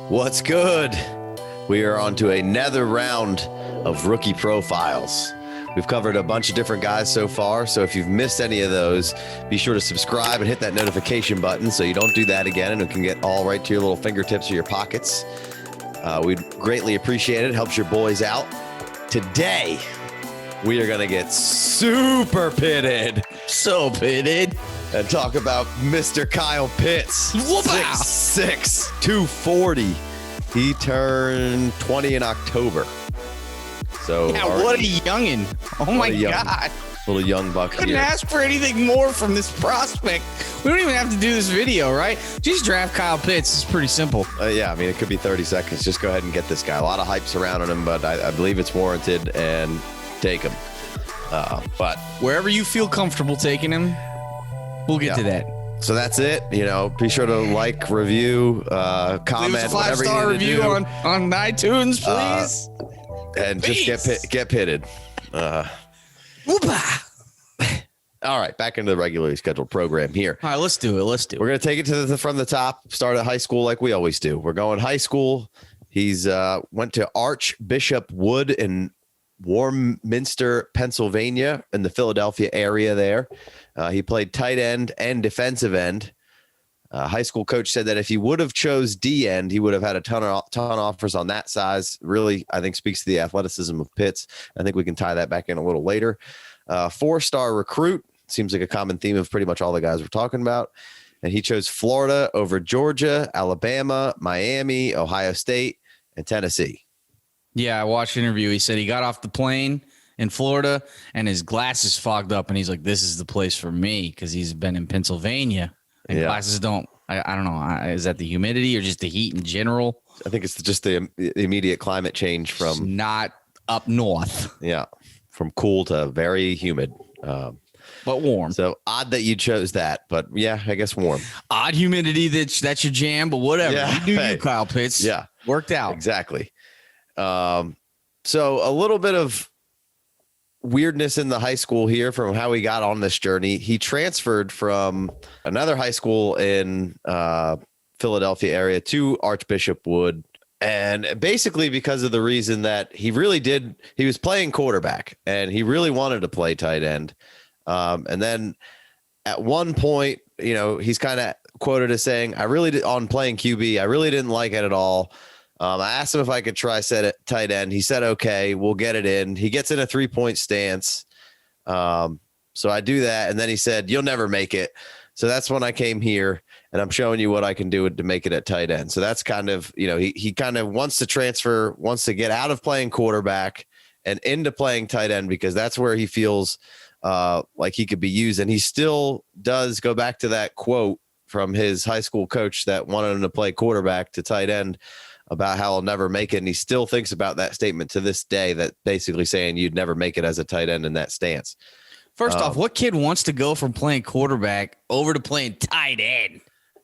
What's good? We are on to another round of rookie profiles. We've covered a bunch of different guys so far, so if you've missed any of those, be sure to subscribe and hit that notification button so you don't do that again and it can get all right to your little fingertips or your pockets. We'd greatly appreciate it. Helps your boys out. Today, we are going to get super pitted. So pitted. And talk about Mr. Kyle Pitts. 6'6", 240. He turned 20 in October. So yeah, what a youngin'. Oh my God. Little young buck. Couldn't ask for anything more from this prospect. We don't even have to do this video, right? Just draft Kyle Pitts. It's pretty simple. Yeah, I mean, it could be 30 seconds. Just go ahead and get this guy. A lot of hype surrounding him, but I believe it's warranted, and take him. But wherever you feel comfortable taking him, we'll get to that. So that's it. You know, be sure to like, review, comment, leave us a whatever you need 5-star to review do. on iTunes, please. And just get pitted. Whoopah. All right, back into the regularly scheduled program here. All right, let's do it. We're going to take it from the top, start at high school like we always do. We're going high school. He's went to Archbishop Wood in Warminster, Pennsylvania, in the Philadelphia area there. He played tight end and defensive end. High school coach said that if he would have chose D end, he would have had a ton of offers on that size. Really, I think speaks to the athleticism of Pitts. I think we can tie that back in a little later. 4-star recruit. Seems like a common theme of pretty much all the guys we're talking about. And he chose Florida over Georgia, Alabama, Miami, Ohio State, and Tennessee. Yeah, I watched the interview. He said he got off the plane in Florida and his glasses fogged up. And he's like, this is the place for me, because he's been in Pennsylvania. And glasses don't, I don't know. Is that the humidity or just the heat in general? I think it's just the immediate climate change from it's not up north. Yeah, from cool to very humid. But warm. So odd that you chose that, but yeah, I guess warm. Odd humidity, that's your jam, but whatever. Yeah, You do you, Kyle Pitts. Yeah. Worked out. Exactly. So a little bit of weirdness in the high school here from how he got on this journey. He transferred from another high school in Philadelphia area to Archbishop Wood. And basically because of the reason that he was playing quarterback and he really wanted to play tight end. And then at one point, you know, he's kind of quoted as saying, on playing QB, I really didn't like it at all. I asked him if I could try tight end. He said, okay, we'll get it in. He gets in a 3-point stance. So I do that. And then he said, you'll never make it. So that's when I came here and I'm showing you what I can do to make it at tight end. So that's kind of, you know, he kind of wants to get out of playing quarterback and into playing tight end, because that's where he feels like he could be used. And he still does go back to that quote from his high school coach that wanted him to play quarterback to tight end about how I'll never make it. And he still thinks about that statement to this day, that basically saying you'd never make it as a tight end in that stance. First off, what kid wants to go from playing quarterback over to playing tight end?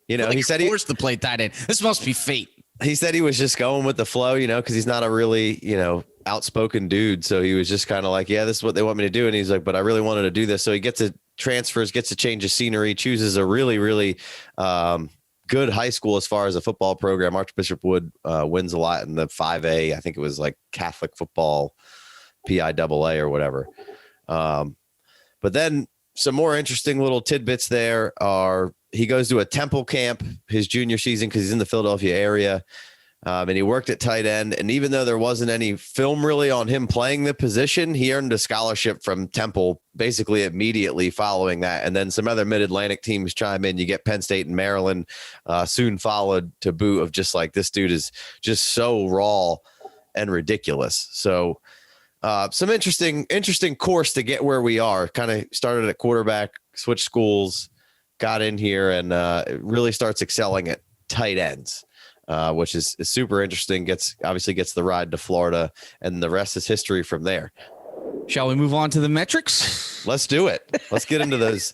You know, like he said he forced to play tight end. This must be fate. He said he was just going with the flow, you know, because he's not a really, you know, outspoken dude. So he was just kind of like, yeah, this is what they want me to do. And he's like, but I really wanted to do this. So he gets a change of scenery, chooses a really, really good high school as far as a football program. Archbishop Wood wins a lot in the 5A. I think it was like Catholic football, PIAA or whatever. But then some more interesting little tidbits there are he goes to a Temple camp his junior season because he's in the Philadelphia area. And he worked at tight end. And even though there wasn't any film really on him playing the position, he earned a scholarship from Temple basically immediately following that. And then some other mid-Atlantic teams chime in. You get Penn State and Maryland soon followed to boot, of just like, this dude is just so raw and ridiculous. So some interesting course to get where we are. Kind of started at quarterback, switched schools, got in here, and really starts excelling at tight ends. Which is super interesting. Obviously gets the ride to Florida, and the rest is history from there. Shall we move on to the metrics? Let's do it. Let's get into those.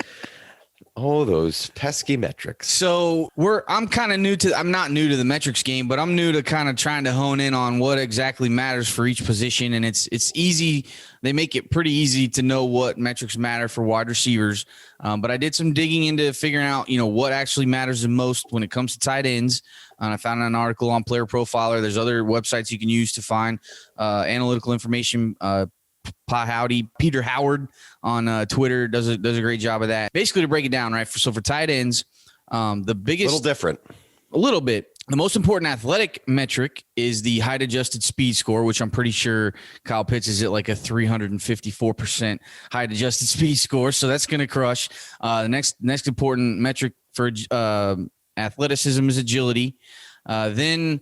Oh, those pesky metrics. So I'm kind of I'm not new to the metrics game, but I'm new to kind of trying to hone in on what exactly matters for each position. And it's easy. They make it pretty easy to know what metrics matter for wide receivers. But I did some digging into figuring out, what actually matters the most when it comes to tight ends. And I found an article on Player Profiler. There's other websites you can use to find analytical information. Peter Howard on Twitter does a great job of that. Basically, to break it down, right? So for tight ends, the biggest, a little different, a little bit. The most important athletic metric is the height adjusted speed score, which I'm pretty sure Kyle Pitts is at like a 354% height adjusted speed score. So that's going to crush. The next important metric for athleticism is agility. Then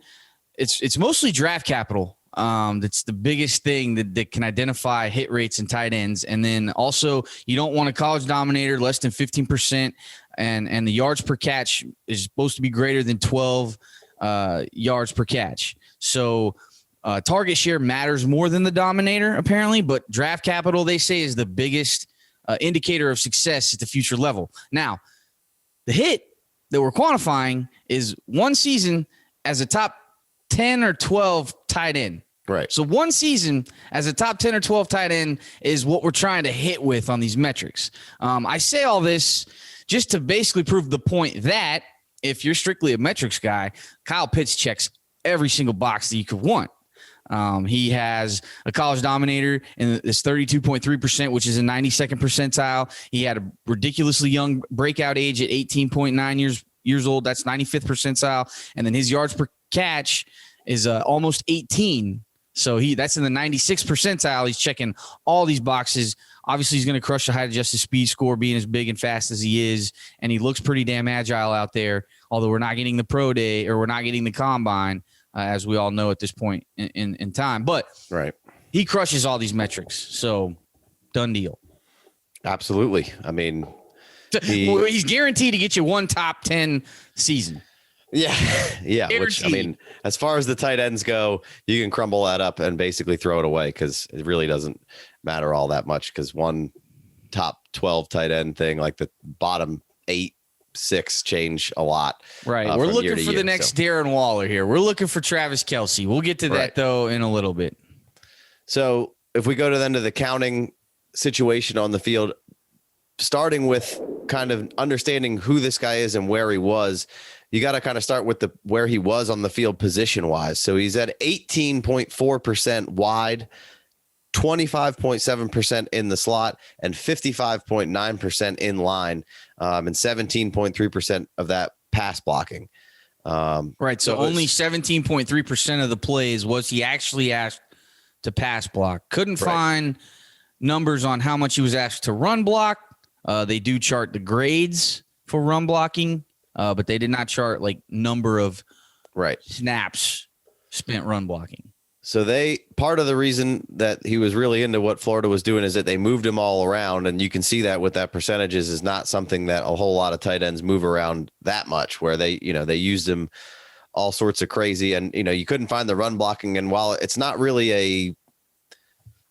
it's mostly draft capital. That's the biggest thing that can identify hit rates and tight ends. And then also you don't want a college dominator less than 15%. And the yards per catch is supposed to be greater than 12 yards per catch. So target share matters more than the dominator apparently, but draft capital, they say, is the biggest indicator of success at the future level. Now, the hit that we're quantifying is one season as a top 10 or 12 tight end. Right. So one season as a top 10 or 12 tight end is what we're trying to hit with on these metrics. I say all this just to basically prove the point that if you're strictly a metrics guy, Kyle Pitts checks every single box that you could want. He has a college dominator in this 32.3%, which is a 92nd percentile. He had a ridiculously young breakout age at 18.9 years old. That's 95th percentile. And then his yards per catch is almost 18. So that's in the 96th percentile. He's checking all these boxes. Obviously, he's going to crush the height adjusted speed score, being as big and fast as he is. And he looks pretty damn agile out there, although we're not getting the pro day or we're not getting the combine, as we all know at this point in time. But right, he crushes all these metrics. So done deal. Absolutely. I mean, he's guaranteed to get you one top 10 season. Yeah. Which, I mean, as far as the tight ends go, you can crumble that up and basically throw it away because it really doesn't matter all that much. Because one top 12 tight end thing, like the bottom 8-6 change a lot. Right. We're looking for the next Darren Waller here. We're looking for Travis Kelce. We'll get to that though in a little bit. So if we go to the counting situation on the field, starting with kind of understanding who this guy is and where he was, you got to kind of start with where he was on the field position wise. So he's at 18.4% wide, 25.7% in the slot, and 55.9% in line, and 17.3% of that pass blocking. Right. So only 17.3% of the plays was he actually asked to pass block. Couldn't find numbers on how much he was asked to run block. They do chart the grades for run blocking. But they did not chart like number of snaps spent run blocking. So part of the reason that he was really into what Florida was doing is that they moved him all around. And you can see that with that percentages is not something that a whole lot of tight ends move around that much, where they used him all sorts of crazy. And, you couldn't find the run blocking. And while it's not really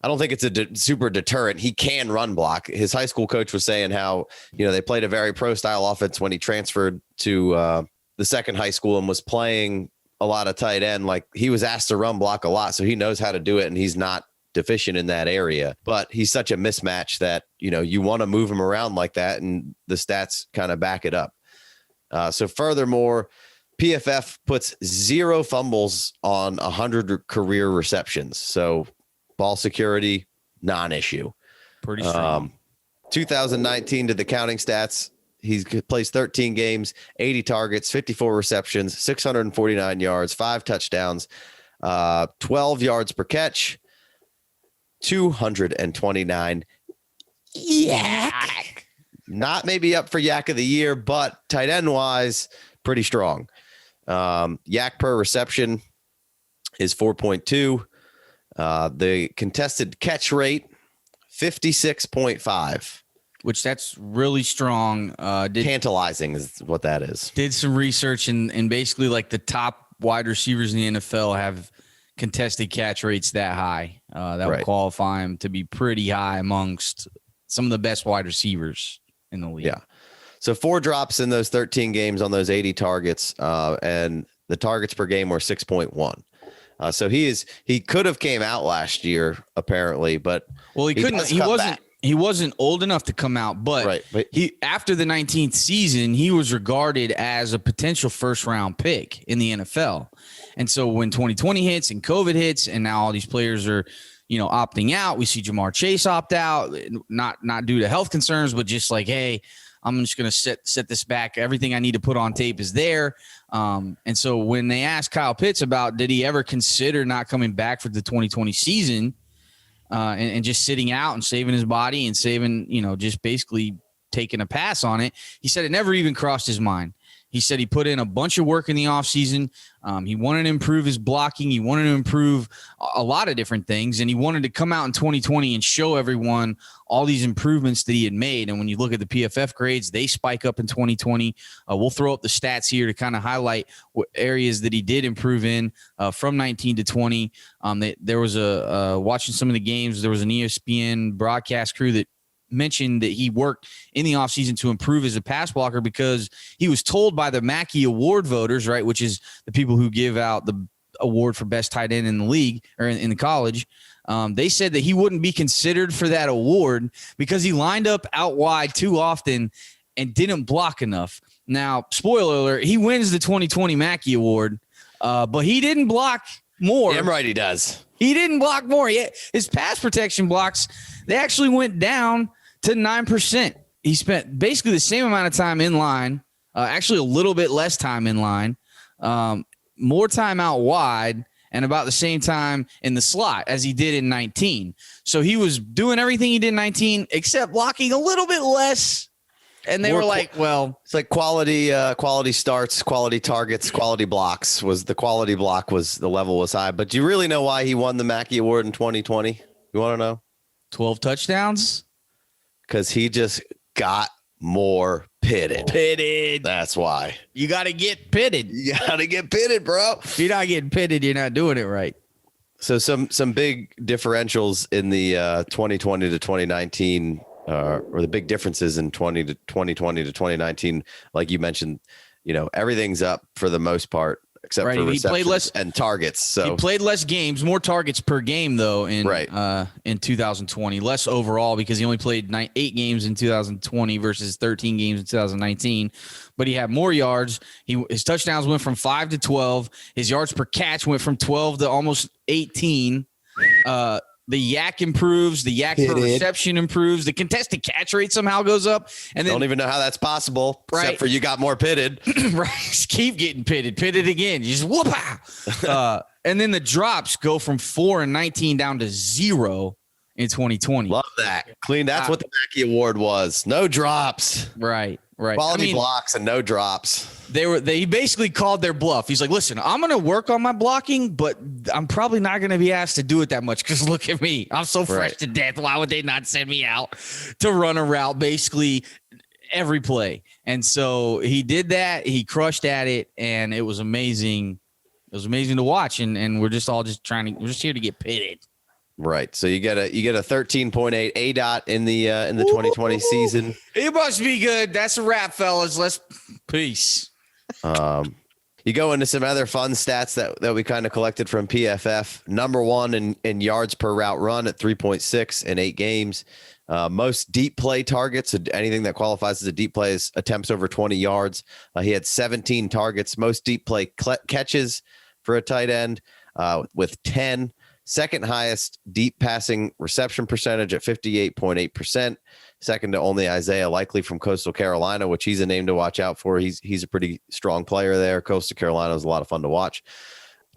I don't think it's a super deterrent. He can run block. His high school coach was saying how, they played a very pro style offense when he transferred to the second high school and was playing a lot of tight end. Like he was asked to run block a lot. So he knows how to do it and he's not deficient in that area, but he's such a mismatch that, you want to move him around like that. And the stats kind of back it up. So furthermore, PFF puts 0 fumbles on 100 career receptions. So ball security, non-issue. Pretty strong. 2019 to the counting stats. He plays 13 games, 80 targets, 54 receptions, 649 yards, 5 touchdowns, 12 yards per catch, 229 yak. Not maybe up for yak of the year, but tight end wise, pretty strong. Yak per reception is 4.2. The contested catch rate, 56.5. Which that's really strong. Tantalizing is what that is. Did some research and basically like the top wide receivers in the NFL have contested catch rates that high. That would qualify him to be pretty high amongst some of the best wide receivers in the league. Yeah. So 4 drops in those 13 games on those 80 targets, and the targets per game were 6.1. So he could have came out last year apparently, but well, he couldn't. He wasn't. He wasn't old enough to come out, but he after the 19th season, he was regarded as a potential first-round pick in the NFL. And so when 2020 hits and COVID hits, and now all these players are, opting out, we see Jamar Chase opt out, not due to health concerns, but just like, hey, I'm just going to set this back. Everything I need to put on tape is there. And so when they asked Kyle Pitts about did he ever consider not coming back for the 2020 season and just sitting out and saving his body and saving, just basically taking a pass on it, he said it never even crossed his mind. He said he put in a bunch of work in the offseason. He wanted to improve his blocking. He wanted to improve a lot of different things. And he wanted to come out in 2020 and show everyone all these improvements that he had made. And when you look at the PFF grades, they spike up in 2020. We'll throw up the stats here to kind of highlight what areas that he did improve in from 19 to 20. There was watching some of the games, there was an ESPN broadcast crew that mentioned that he worked in the offseason to improve as a pass blocker because he was told by the Mackey Award voters, right, which is the people who give out the award for best tight end in the league or in the college. They said that he wouldn't be considered for that award because he lined up out wide too often and didn't block enough. Now, spoiler alert, he wins the 2020 Mackey Award, but he didn't block more. Damn right he does. He didn't block more. His pass protection blocks, they actually went down to 9%. He spent basically the same amount of time in line, actually a little bit less time in line, more time out wide, and about the same time in the slot as he did in 19. So he was doing everything he did in 19 except blocking a little bit less. And they were like, well, it's like quality starts, quality targets, quality blocks. The quality block was the level was high. But do you really know why he won the Mackey Award in 2020? You want to know? 12 touchdowns? Because he just got more pitted. That's why. You got to get pitted. You got to get pitted, bro. If you're not getting pitted, you're not doing it right. So some big differentials in the 2020 to 2019 or the big differences in 2020 to 2019, like you mentioned, everything's up for the most part, except for receptions he played less and targets. So he played less games, more targets per game though in 2020, less overall because he only played 8 games in 2020 versus 13 games in 2019. But he had more yards. His touchdowns went from 5 to 12. His yards per catch went from 12 to almost 18. The yak improves. The yak per reception improves. The contested catch rate somehow goes up. And then, don't even know how that's possible, except for you got more pitted. Right. Just keep getting pitted again. You just whoop out. And then the drops go from 4 and 19 down to 0 in 2020. Love that. Clean. That's what the Mackey Award was. No drops. Right. Quality blocks and no drops. He basically called their bluff. He's like, listen, I'm going to work on my blocking, but I'm probably not going to be asked to do it that much because look at me. I'm so fresh to death. Why would they not send me out to run a route basically every play? And so he did that. He crushed at it, and it was amazing. It was amazing to watch, and we're just we're just here to get pitted. Right. So you get a 13.8 ADOT in the 2020 season. It must be good. That's a wrap, fellas. Let's peace. You go into some other fun stats that we kind of collected from PFF. Number 1 in yards per route run at 3.6 in 8 games. Most deep play targets, anything that qualifies as a deep play, is attempts over 20 yards. He had 17 targets. Most deep play catches for a tight end with 10. Second highest deep passing reception percentage at 58.8%. Second to only Isaiah Likely from Coastal Carolina, which he's a name to watch out for. He's a pretty strong player there. Coastal Carolina is a lot of fun to watch.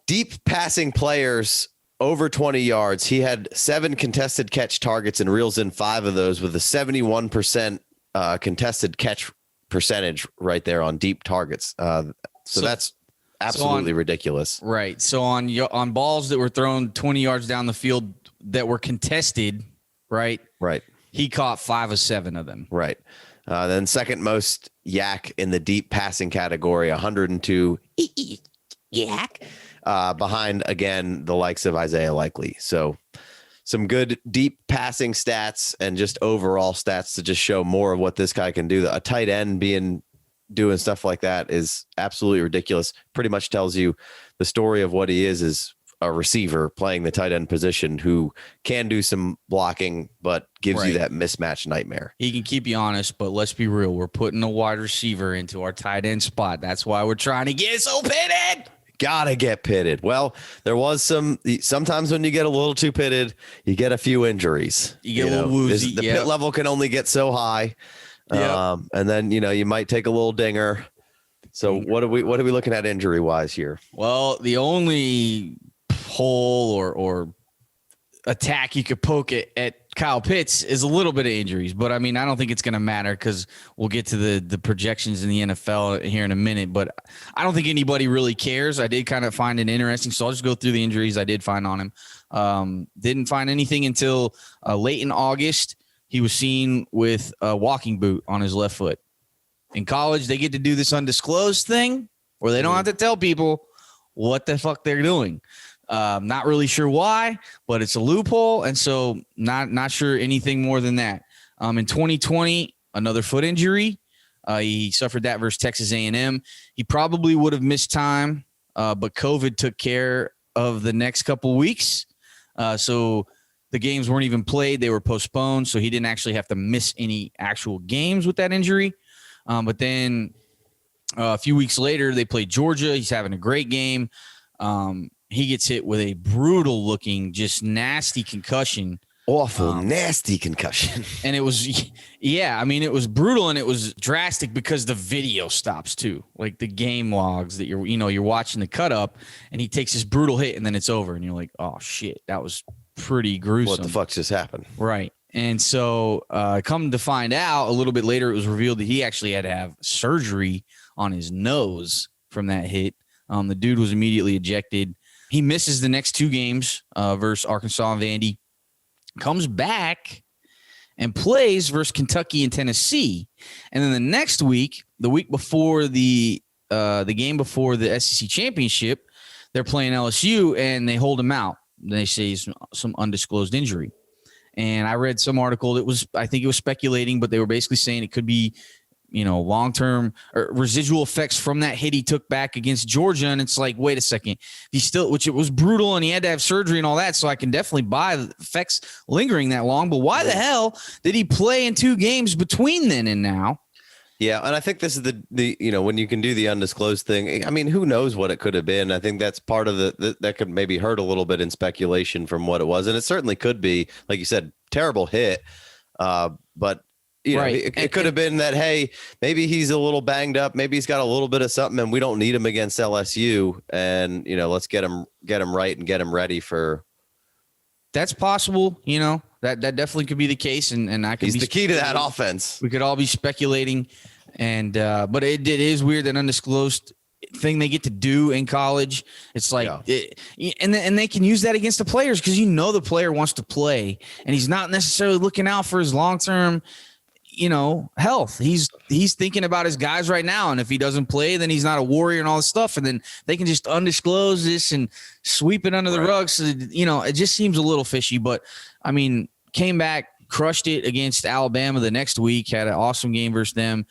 Deep passing players over 20 yards. He had 7 contested catch targets and reels in 5 of those with a 71% contested catch percentage right there on deep targets. So that's absolutely ridiculous. Right. So on balls that were thrown 20 yards down the field that were contested, right? Right. He caught 5 of 7 of them. Right. Then second most yak in the deep passing category, 102 yak, behind again the likes of Isaiah Likely. So some good deep passing stats and just overall stats to just show more of what this guy can do. A tight end doing stuff like that is absolutely ridiculous. Pretty much tells you the story of what he is a receiver playing the tight end position who can do some blocking, but gives you that mismatch nightmare. He can keep you honest, but let's be real. We're putting a wide receiver into our tight end spot. That's why we're trying to get so pitted. Gotta get pitted. Well, there was sometimes when you get a little too pitted, you get a few injuries. You get a little woozy. The pit level can only get so high. Yep. And then, you might take a little dinger. So what are we looking at injury wise here? Well, the only hole or attack you could poke at Kyle Pitts is a little bit of injuries, but I mean, I don't think it's going to matter because we'll get to the projections in the NFL here in a minute, but I don't think anybody really cares. I did kind of find it interesting. So I'll just go through the injuries I did find on him. Didn't find anything until late in August. He was seen with a walking boot on his left foot. In college, they get to do this undisclosed thing where they don't have to tell people what the fuck they're doing. Not really sure why, but it's a loophole. And so not sure anything more than that. In 2020, another foot injury. He suffered that versus Texas A&M. He probably would have missed time, but COVID took care of the next couple weeks. So the games weren't even played. They were postponed. So he didn't actually have to miss any actual games with that injury. But then a few weeks later, they played Georgia. He's having a great game. He gets hit with a brutal looking, just nasty concussion. Awful, nasty concussion. And it was, it was brutal and it was drastic because the video stops too. Like the game logs that you're watching the cut up and he takes this brutal hit and then it's over. And you're like, oh shit, that was pretty gruesome. What the fuck just happened? Right. And so come to find out a little bit later, it was revealed that he actually had to have surgery on his nose from that hit. The dude was immediately ejected. He misses the next two games versus Arkansas and Vandy, comes back and plays versus Kentucky and Tennessee. And then the next week, the week before the game before the SEC championship, they're playing LSU and they hold him out. They say some undisclosed injury. And I read some article that I think it was speculating, but they were basically saying it could be, long-term or residual effects from that hit he took back against Georgia. And it's like, wait a second, which it was brutal and he had to have surgery and all that. So I can definitely buy the effects lingering that long, but why the hell did he play in two games between then and now? Yeah. And I think this is the when you can do the undisclosed thing, I mean, who knows what it could have been. I think that's part of that could maybe hurt a little bit in speculation from what it was. And it certainly could be, like you said, terrible hit. But it could have been that, hey, maybe he's a little banged up. Maybe he's got a little bit of something and we don't need him against LSU. And, let's get him right and get him ready for. That's possible. That definitely could be the case. And I could he's the key to that offense. We could all be speculating. And, but it is weird that undisclosed thing they get to do in college. It's like, and they can use that against the players because the player wants to play and he's not necessarily looking out for his long-term health. He's thinking about his guys right now. And if he doesn't play, then he's not a warrior and all this stuff. And then they can just undisclose this and sweep it under the rug. So, it just seems a little fishy, but I mean, came back, crushed it against Alabama the next week, had an awesome game versus them.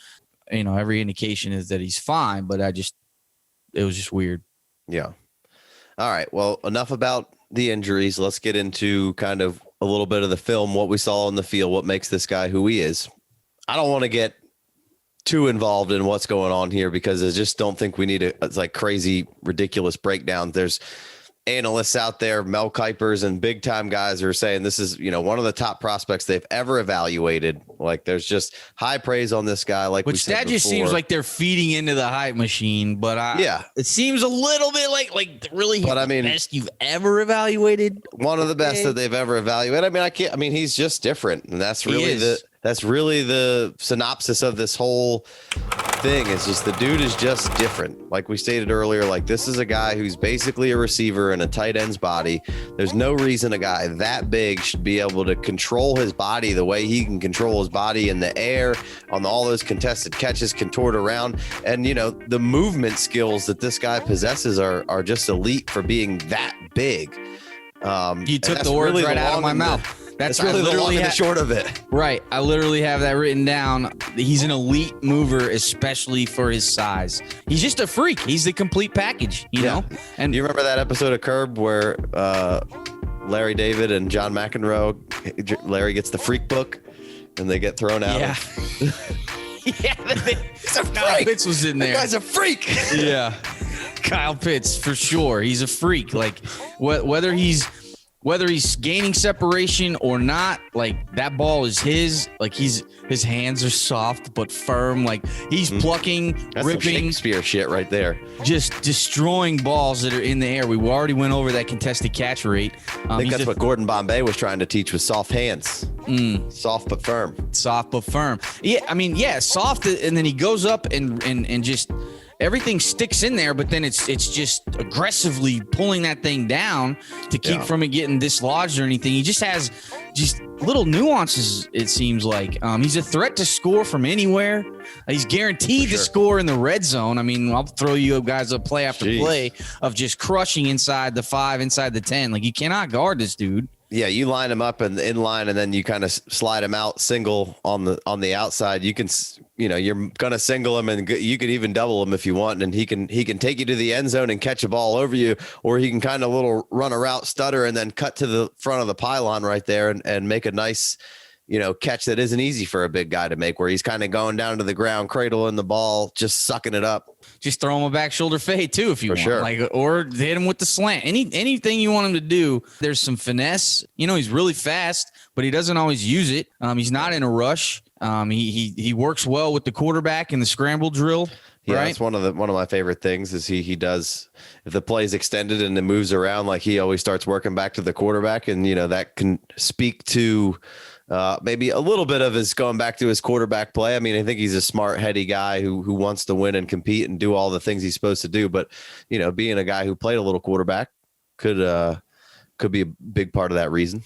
Every indication is that he's fine, but it was just weird. Yeah. All right. Well, enough about the injuries. Let's get into kind of a little bit of the film, what we saw on the field, what makes this guy who he is. I don't want to get too involved in what's going on here because I just don't think we need it's like crazy, ridiculous breakdowns. There's analysts out there, Mel Kipers and big time guys are saying this is, one of the top prospects they've ever evaluated. Like there's just high praise on this guy. Like which that just seems like they're feeding into the hype machine, but it seems a little bit like really the best you've ever evaluated. One of the best that they've ever evaluated. I mean, he's just different. And that's really the synopsis of this whole thing is just the dude is just different. Like we stated earlier, like this is a guy who's basically a receiver in a tight end's body. There's no reason a guy that big should be able to control his body the way he can control his body in the air on all those contested catches, contort around. And, the movement skills that this guy possesses are just elite for being that big. You took that's the words really right out of long my and the- mouth. That's really the long and the short of it. Right. I literally have that written down. He's an elite mover, especially for his size. He's just a freak. He's the complete package, you know? And you remember that episode of Curb where Larry David and John McEnroe, Larry gets the freak book and they get thrown out? yeah. Yeah. He's a Kyle freak. Pitts was in there. That guy's a freak. Yeah. Kyle Pitts, for sure. He's a freak. Like, whether he's gaining separation or not, like, that ball is his. Like, his hands are soft but firm. Like, he's plucking, That's some ripping, Shakespeare shit right there. just destroying balls that are in the air. We already went over that contested catch rate. I think that's what Gordon Bombay was trying to teach with soft hands. Soft but firm. Soft but firm. Yeah, I mean, yeah, soft, and then he goes up and just everything sticks in there, but then it's just aggressively pulling that thing down to keep from it getting dislodged or anything. He just has just little nuances, it seems like. He's a threat to score from anywhere. He's guaranteed to score in the red zone. I mean, I'll throw you guys a play after play of just crushing inside the 5, inside the 10. Like, you cannot guard this dude. Yeah, you line him up in line, and then you kind of slide him out single on the outside. You can, you're gonna single him, and you could even double him if you want, and he can take you to the end zone and catch a ball over you, or he can kind of run a route stutter and then cut to the front of the pylon right there and make a nice, catch that isn't easy for a big guy to make, where he's kind of going down to the ground, cradling the ball, just sucking it up. Just throw him a back shoulder fade too, if you want. Sure. Like, or hit him with the slant. Anything you want him to do. There's some finesse. He's really fast, but he doesn't always use it. He's not in a rush. He works well with the quarterback in the scramble drill. Yeah, right? that's one of my favorite things is he does, if the play's extended and it moves around, like, he always starts working back to the quarterback, and that can speak to maybe a little bit of his going back to his quarterback play. I mean, I think he's a smart, heady guy who wants to win and compete and do all the things he's supposed to do. But, being a guy who played a little quarterback could be a big part of that reason.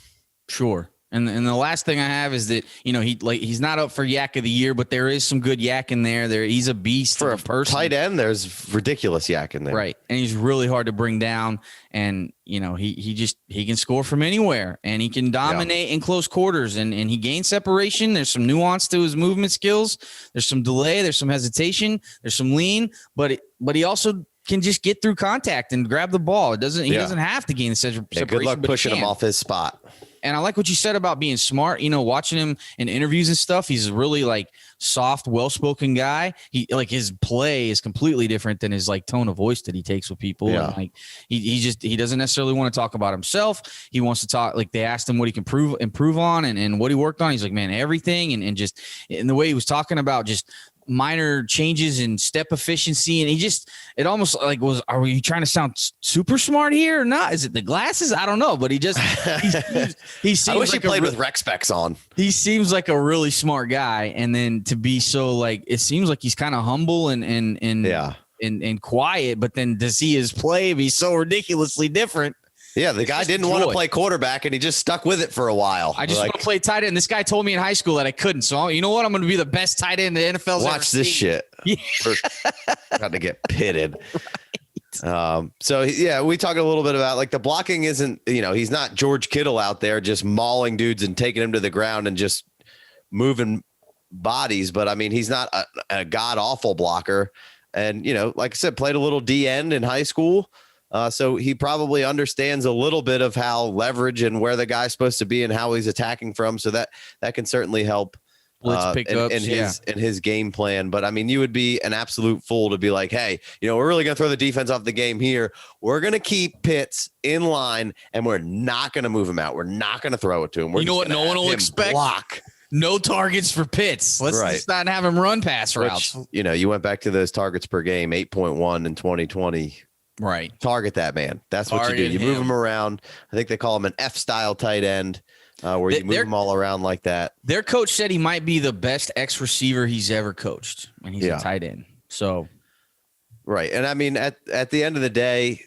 Sure. And the last thing I have is that, he's not up for Yak of the Year, but there is some good yak in there. He's a beast For of a person. Tight end, there's ridiculous yak in there. Right. And he's really hard to bring down. And, he can score from anywhere, and he can dominate in close quarters, and he gains separation. There's some nuance to his movement skills. There's some delay. There's some hesitation. There's some lean, but he also can just get through contact and grab the ball. He doesn't have to gain the separation. Good luck pushing him off his spot. And I like what you said about being smart. Watching him in interviews and stuff, he's really like soft, well-spoken guy. He his play is completely different than his like tone of voice that he takes with people. Yeah. And like he doesn't necessarily want to talk about himself. He wants to talk, like, they asked him what he can improve on and what he worked on. He's like, man, everything. And just in the way he was talking about just minor changes in step efficiency, and it almost like are we trying to sound super smart here or not? Is it the glasses? I don't know, but he seems I wish like he played with rec specs on. He seems like a really smart guy, and then to be so, like, it seems like he's kind of humble and quiet, but then to see his play be so ridiculously different. Yeah, the guy didn't want to play quarterback, and he just stuck with it for a while. I just want to play tight end. This guy told me in high school that I couldn't. So, you know what? I'm going to be the best tight end the NFL's watch this shit. Yeah. Got to get pitted. Right. We talked a little bit about, like, the blocking isn't, he's not George Kittle out there just mauling dudes and taking them to the ground and just moving bodies. But, I mean, he's not a god-awful blocker. And, like I said, played a little D end in high school. So he probably understands a little bit of how leverage and where the guy's supposed to be and how he's attacking from. So that can certainly help in his game plan. But I mean, you would be an absolute fool to be like, hey, we're really going to throw the defense off the game here. We're going to keep Pitts in line, and we're not going to move him out. We're not going to throw it to him. What no one will expect? Block. No targets for Pitts. Let's not have him run pass routes. You went back to those targets per game, 8.1 in 2020. Right. Target that man. That's what you do. You move him around. I think they call him an F-style tight end, where you move him all around like that. Their coach said he might be the best X receiver he's ever coached, and he's a tight end. So, right. And I mean, at the end of the day,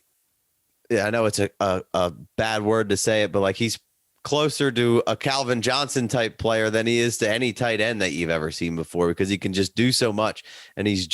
I know it's a bad word to say it, but like, he's closer to a Calvin Johnson type player than he is to any tight end that you've ever seen before, because he can just do so much, and he's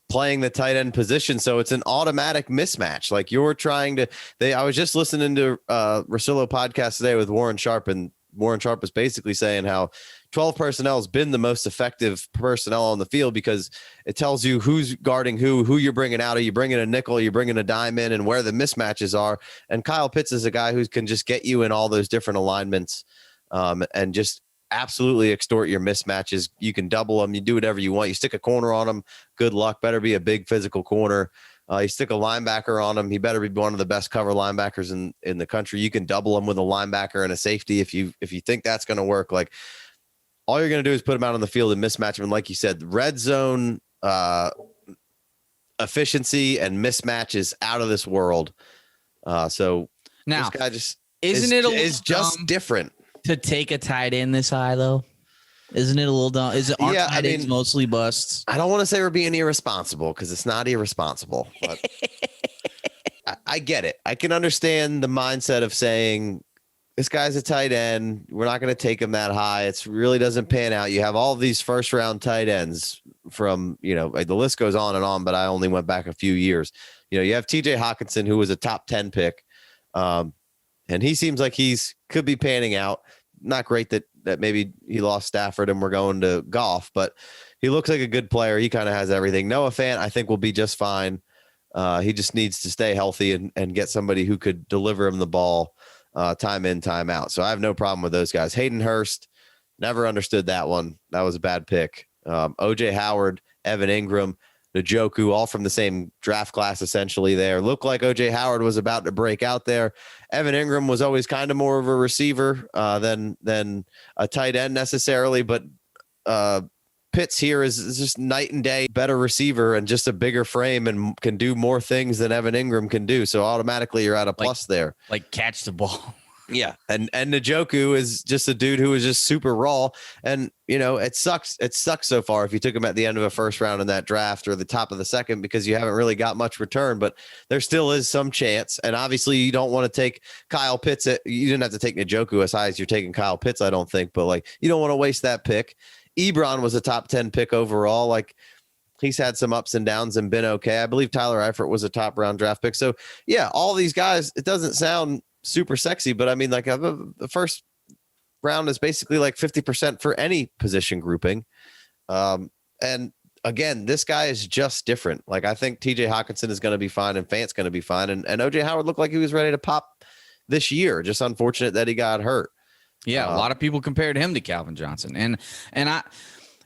playing the tight end position. So it's an automatic mismatch. Like you're trying to, I was just listening to Rosillo podcast today with Warren Sharp, and Warren Sharp was basically saying how 12 personnel has been the most effective personnel on the field because it tells you who's guarding who you're bringing out. Are you bringing a nickel? Are you bringing a dime in, and where the mismatches are? And Kyle Pitts is a guy who can just get you in all those different alignments and just absolutely extort your mismatches. You can double them. You do whatever you want. You stick a corner on them. Good luck. Better be a big physical corner. You stick a linebacker on him. He better be one of the best cover linebackers in the country. You can double him with a linebacker and a safety if you think that's going to work. Like, all you're going to do is put him out on the field and mismatch him. And like you said, red zone efficiency and mismatch is out of this world. So now, this guy just is just different to take a tight end this high though. Isn't it a little dumb? Tight ends mostly busts? I don't want to say we're being irresponsible because it's not irresponsible, but I get it. I can understand the mindset of saying, this guy's a tight end. We're not going to take him that high. It really doesn't pan out. You have all of these first round tight ends from, the list goes on and on, but I only went back a few years. You have TJ Hawkinson, who was a top 10 pick. And he seems like could be panning out. Not great that maybe he lost Stafford and we're going to golf, but he looks like a good player. He kind of has everything. Noah Fant, I think, will be just fine. He just needs to stay healthy and get somebody who could deliver him the ball time in, time out. So I have no problem with those guys. Hayden Hurst, never understood that one. That was a bad pick. OJ Howard, Evan Ingram, Njoku, all from the same draft class essentially there. Looked like OJ Howard was about to break out there. Evan Ingram was always kind of more of a receiver than a tight end necessarily, but Pitts here is just night and day better receiver and just a bigger frame and can do more things than Evan Ingram can do. So automatically you're at a plus there. Like catch the ball. Yeah. And Njoku is just a dude who is just super raw. And, it sucks. It sucks so far if you took him at the end of a first round in that draft or the top of the second because you haven't really got much return, but there still is some chance. And obviously you don't want to take Kyle Pitts. You didn't have to take Njoku as high as you're taking Kyle Pitts, I don't think, but you don't want to waste that pick. Ebron was a top 10 pick overall. He's had some ups and downs and been okay. I believe Tyler Eifert was a top round draft pick. So yeah, all these guys, it doesn't sound super sexy, but I mean, the first round is basically 50% for any position grouping. And again, this guy is just different. I think TJ Hawkinson is going to be fine and Fant's going to be fine. And OJ Howard looked like he was ready to pop this year. Just unfortunate that he got hurt. Yeah, a lot of people compared him to Calvin Johnson. And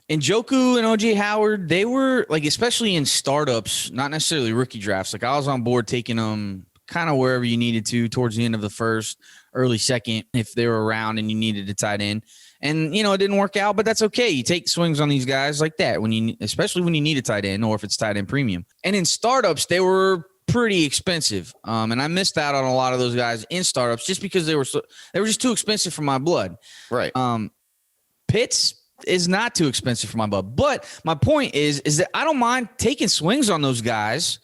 Njoku and OJ Howard, they were especially in startups, not necessarily rookie drafts. I was on board taking them kind of wherever you needed to towards the end of the first, early second, if they were around and you needed a tight end. And, it didn't work out, but that's okay. You take swings on these guys like that especially when you need a tight end or if it's tight end premium. And in startups, they were pretty expensive. And I missed out on a lot of those guys in startups just because they were just too expensive for my blood. Right. Pitts is not too expensive for my blood. But my point is that I don't mind taking swings on those guys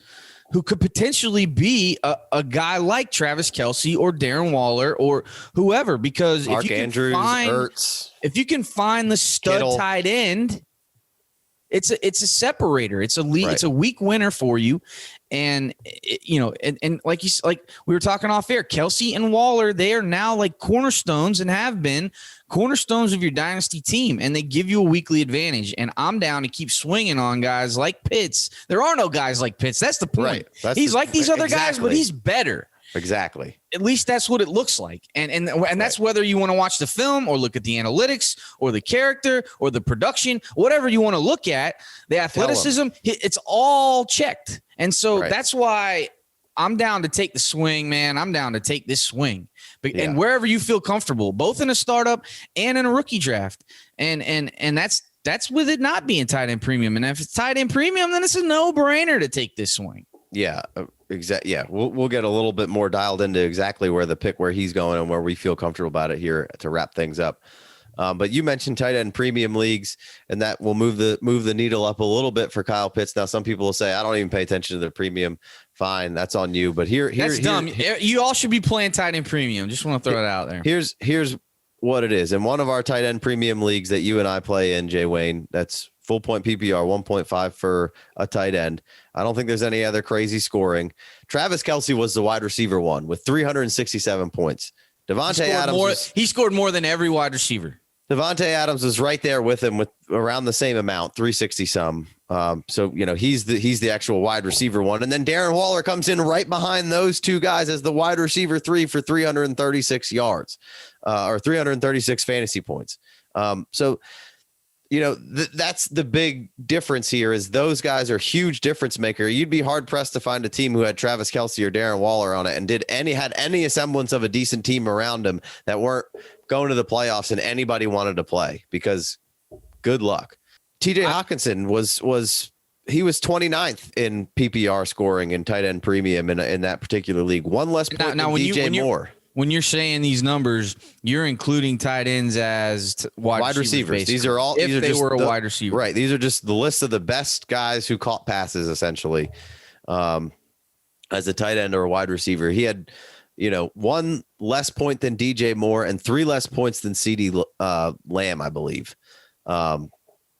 who could potentially be a guy like Travis Kelce or Darren Waller or whoever, because Mark Andrews, Ertz, if you can find the stud Kittle, tight end, it's a separator. It's a league. Right. It's a weak winner for you. And and like we were talking off air, Kelce and Waller, they are now cornerstones and have been cornerstones of your dynasty team, and they give you a weekly advantage. And I'm down to keep swinging on guys like Pitts. There are no guys like Pitts. That's the point. Right. He's like these other guys, but he's better. Exactly. At least that's what it looks like. And that's whether you want to watch the film or look at the analytics or the character or the production, whatever you want to look at, the athleticism, it's all checked. And so that's why I'm down to take the swing, man. I'm down to take this swing. And wherever you feel comfortable, both in a startup and in a rookie draft. And that's with it not being tight end premium. And if it's tight end premium, then it's a no-brainer to take this swing. Yeah, exactly. Yeah, we'll get a little bit more dialed into exactly where he's going and where we feel comfortable about it here to wrap things up. But you mentioned tight end premium leagues, and that will move the needle up a little bit for Kyle Pitts. Now, some people will say, I don't even pay attention to the premium. Fine, that's on you. But that's dumb. You all should be playing tight end premium. Just want to throw it out there. Here's what it is. In one of our tight end premium leagues that you and I play in, Jay Wayne, that's full point PPR, 1.5 for a tight end. I don't think there's any other crazy scoring. Travis Kelce was the wide receiver one with 367 points. Devontae Adams he scored more than every wide receiver. Devontae Adams was right there with him with around the same amount, 360 some. So, he's the actual wide receiver one. And then Darren Waller comes in right behind those two guys as the wide receiver 3 for 336 yards, or 336 fantasy points. So, that's the big difference here is those guys are huge difference maker. You'd be hard pressed to find a team who had Travis Kelce or Darren Waller on it and had any semblance of a decent team around them that weren't going to the playoffs and anybody wanted to play, because good luck. TJ Hawkinson was 29th in PPR scoring in tight end premium in that particular league. One less point than DJ Moore. When you're saying these numbers, you're including tight ends as wide receivers. Basically. These are all if they were a wide receiver, right? These are just the list of the best guys who caught passes, essentially, as a tight end or a wide receiver. He had, one less point than DJ Moore and 3 less points than CeeDee Lamb, I believe.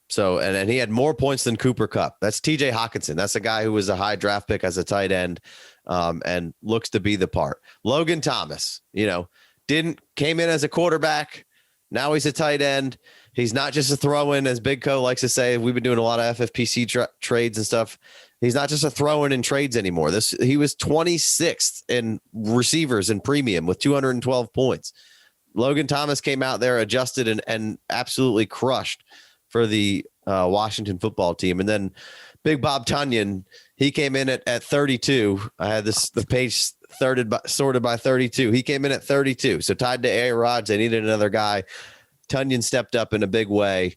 So, and he had more points than Cooper Kupp. That's TJ Hawkinson. That's a guy who was a high draft pick as a tight end, and looks to be the part. Logan Thomas, came in as a quarterback. Now he's a tight end. He's not just a throw-in, as Big Co likes to say. We've been doing a lot of FFPC trades and stuff. He's not just a throw-in in trades anymore. He was 26th in receivers in premium with 212 points. Logan Thomas came out there, adjusted, and absolutely crushed for the Washington football team. And then Big Bob Tunyon, he came in at 32. I had the page sorted by 32. He came in at 32. So tied to A-Rods, they needed another guy. Tunyon stepped up in a big way.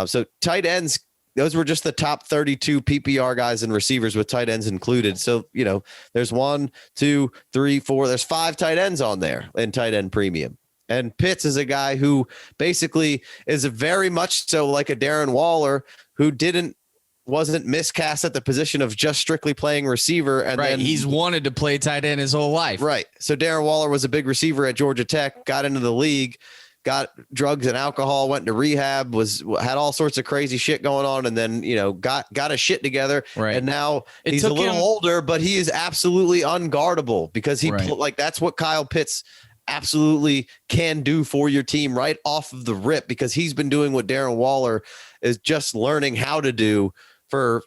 So tight ends, those were just the top 32 PPR guys and receivers with tight ends included. So, there's 1, 2, 3, 4. There's 5 tight ends on there in tight end premium. And Pitts is a guy who basically is very much so like a Darren Waller who wasn't miscast at the position of just strictly playing receiver. And right. Then He's wanted to play tight end his whole life. Right. So Darren Waller was a big receiver at Georgia Tech, got into the league, got drugs and alcohol, went to rehab, had all sorts of crazy shit going on. And then, got a shit together. Right. And now he's a little older, but he is absolutely unguardable because that's what Kyle Pitts absolutely can do for your team right off of the rip, because he's been doing what Darren Waller is just learning how to do for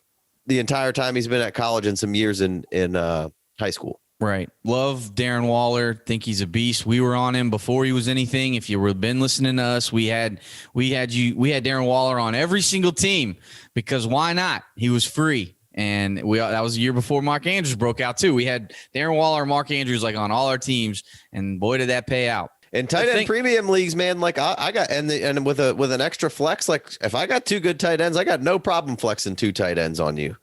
the entire time he's been at college and some years in high school. Right. Love Darren Waller. Think he's a beast. We were on him before he was anything. If you were been listening to us, we had Darren Waller on every single team, because why not? He was free. And that was the year before Mark Andrews broke out too. We had Darren Waller and Mark Andrews on all our teams, and boy, did that pay out. In tight end premium leagues, man, I got and with an extra flex, if I got 2 good tight ends, I got no problem flexing 2 tight ends on you.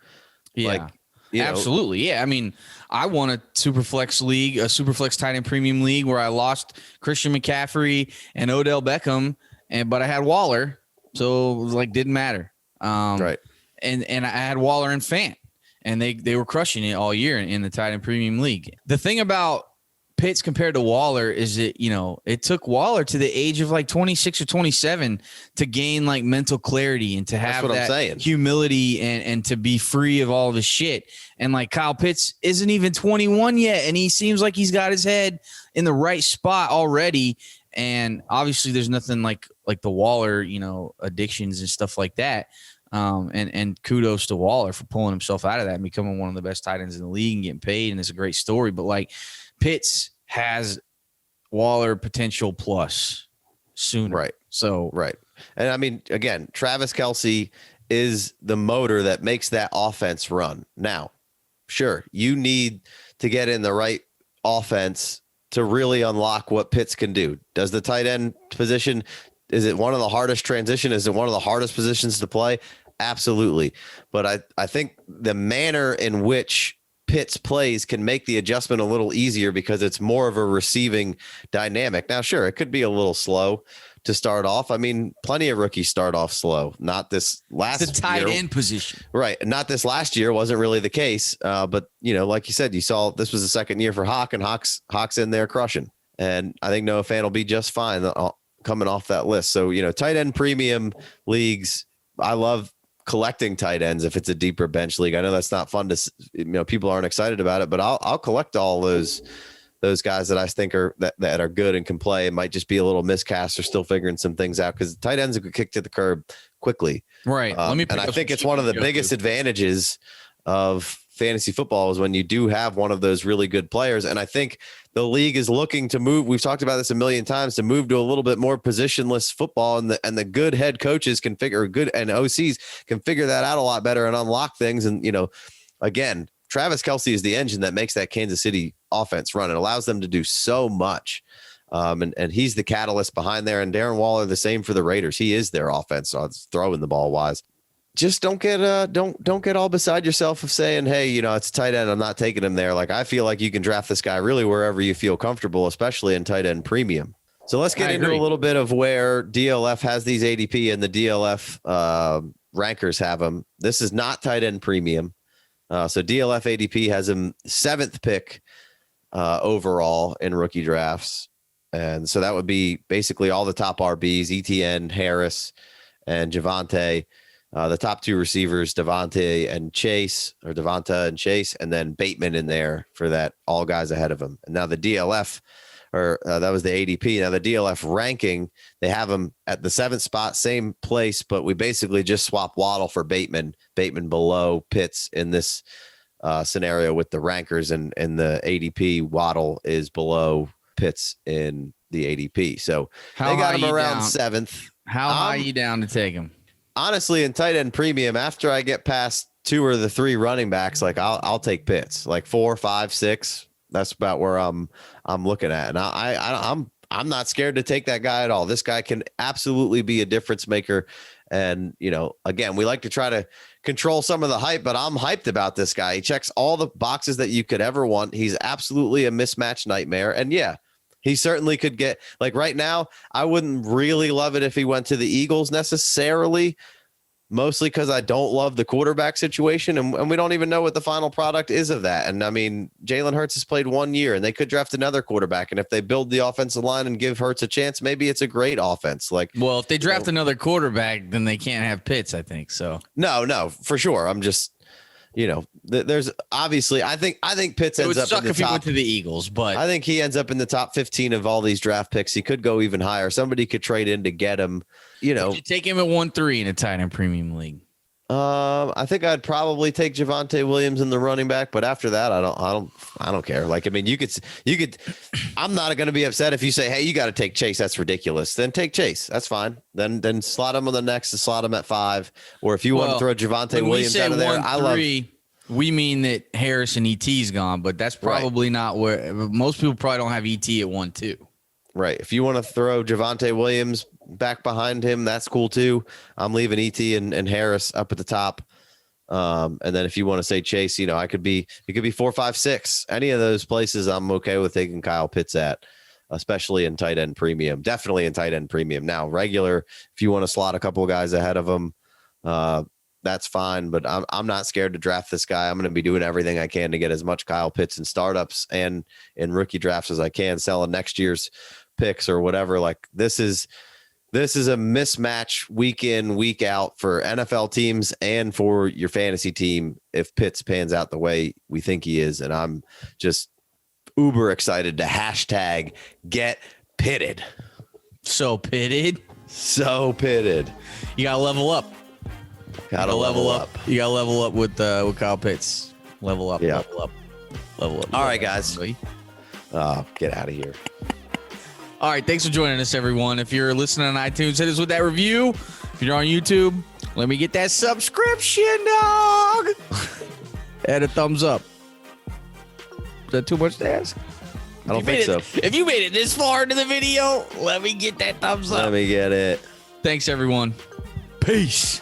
Yeah, absolutely. Yeah, I mean, I won a super flex league, a super flex tight end premium league, where I lost Christian McCaffrey and Odell Beckham, but I had Waller, so it was didn't matter. Right. And I had Waller and Fant, and they were crushing it all year in the tight end premium league. The thing about Pitts compared to Waller is that, it took Waller to the age of 26 or 27 to gain mental clarity and to have that humility and to be free of all the shit. And Kyle Pitts isn't even 21 yet, and he seems like he's got his head in the right spot already. And obviously there's nothing like the Waller, addictions and stuff like that. And kudos to Waller for pulling himself out of that and becoming one of the best tight ends in the league and getting paid. And it's a great story, but Pitts has Waller potential plus sooner. Right. So, right. And I mean, again, Travis Kelce is the motor that makes that offense run. Now, sure, you need to get in the right offense to really unlock what Pitts can do. Does the tight end position, is it one of the hardest transition? Is it one of the hardest positions to play? Absolutely. But I think the manner in which Pitts plays can make the adjustment a little easier because it's more of a receiving dynamic. Now, sure, it could be a little slow to start off. I mean, plenty of rookies start off slow. Not this last It's a tight year. end position. Right. Not this last year wasn't really the case. But, like you said, you saw this was the second year for Hawk, and Hawk's in there crushing. And I think Noah Fant will be just fine coming off that list. So, tight end premium leagues, I love collecting tight ends if it's a deeper bench league. I know that's not fun to, people aren't excited about it, but I'll collect all those guys that I think are that are good and can play. It might just be a little miscast or still figuring some things out, because tight ends are kicked to the curb quickly. Right. And I think it's one of the biggest advantages of fantasy football is when you do have one of those really good players. And I think the league is looking to move. We've talked about this a million times, to move to a little bit more positionless football, and the good head coaches and OCs can figure that out a lot better and unlock things. And, again, Travis Kelce is the engine that makes that Kansas City offense run. It allows them to do so much. And he's the catalyst behind there. And Darren Waller, the same for the Raiders. He is their offense, so it's throwing the ball wise. Just don't get all beside yourself of saying, hey, it's a tight end, I'm not taking him there. Like, I feel like you can draft this guy really wherever you feel comfortable, especially in tight end premium. So let's get into a little bit of where DLF has these ADP and the DLF rankers have them. This is not tight end premium. So DLF ADP has him 7th pick overall in rookie drafts. And so that would be basically all the top RBs, ETN, Harris, and Javonte. The top 2 receivers, Devonta and Chase, and then Bateman in there for that, all guys ahead of him. And now the DLF, that was the ADP. Now the DLF ranking, they have him at the 7th spot, same place, but we basically just swap Waddle for Bateman below Pitts in this scenario with the rankers, and the ADP. Waddle is below Pitts in the ADP. So they got him around 7th. How high are you down to take him? Honestly, in tight end premium, after I get past 2 or the 3 running backs, like I'll take Pitts, like 4, 5, 6. That's about where I'm looking at. And I'm not scared to take that guy at all. This guy can absolutely be a difference maker. And, again, we like to try to control some of the hype, but I'm hyped about this guy. He checks all the boxes that you could ever want. He's absolutely a mismatch nightmare. And yeah, he certainly could get, like, right now, I wouldn't really love it if he went to the Eagles necessarily, mostly because I don't love the quarterback situation, and we don't even know what the final product is of that. And I mean, Jalen Hurts has played 1 year, and they could draft another quarterback. And if they build the offensive line and give Hurts a chance, maybe it's a great offense. Like, well, if they draft another quarterback, then they can't have Pitts, I think. So no, for sure. I'm just, there's obviously, I think Pitts ends up in the top. If he went to the Eagles, but I think he ends up in the top 15 of all these draft picks. He could go even higher. Somebody could trade in to get him. Would you take him at 1-3 in a tight end premium league? I think I'd probably take Javonte Williams in the running back, but after that, I don't care. Like, I mean, you could. I'm not going to be upset if you say, "Hey, you got to take Chase." That's ridiculous. Then take Chase. That's fine. Then slot him on the next and slot him at 5. Or if you want to throw Javonte Williams out of there, I love. We mean that Harris and ET's gone, but that's probably not where most people probably don't have ET at 1-2. Right. If you want to throw Javonte Williams back behind him, that's cool too. I'm leaving ET and Harris up at the top. And then if you want to say Chase, it could be 4, 5, 6. Any of those places I'm okay with taking Kyle Pitts at, especially in tight end premium. Definitely in tight end premium. Now, regular, if you want to slot a couple of guys ahead of him, that's fine, but I'm not scared to draft this guy. I'm going to be doing everything I can to get as much Kyle Pitts in startups and in rookie drafts as I can, selling next year's picks or whatever. Like, this is a mismatch week in, week out for NFL teams and for your fantasy team if Pitts pans out the way we think he is. And I'm just uber excited to hashtag get pitted. So pitted. You got to level up. Gotta level up. You gotta level up with Kyle Pitts. Level up. Level up. All right, guys. Get out of here. All right, thanks for joining us, everyone. If you're listening on iTunes, hit us with that review. If you're on YouTube, let me get that subscription, dog. Add a thumbs up. Is that too much to ask? I don't think so. If you made it this far into the video, let me get that thumbs up. Let me get it. Thanks, everyone. Peace.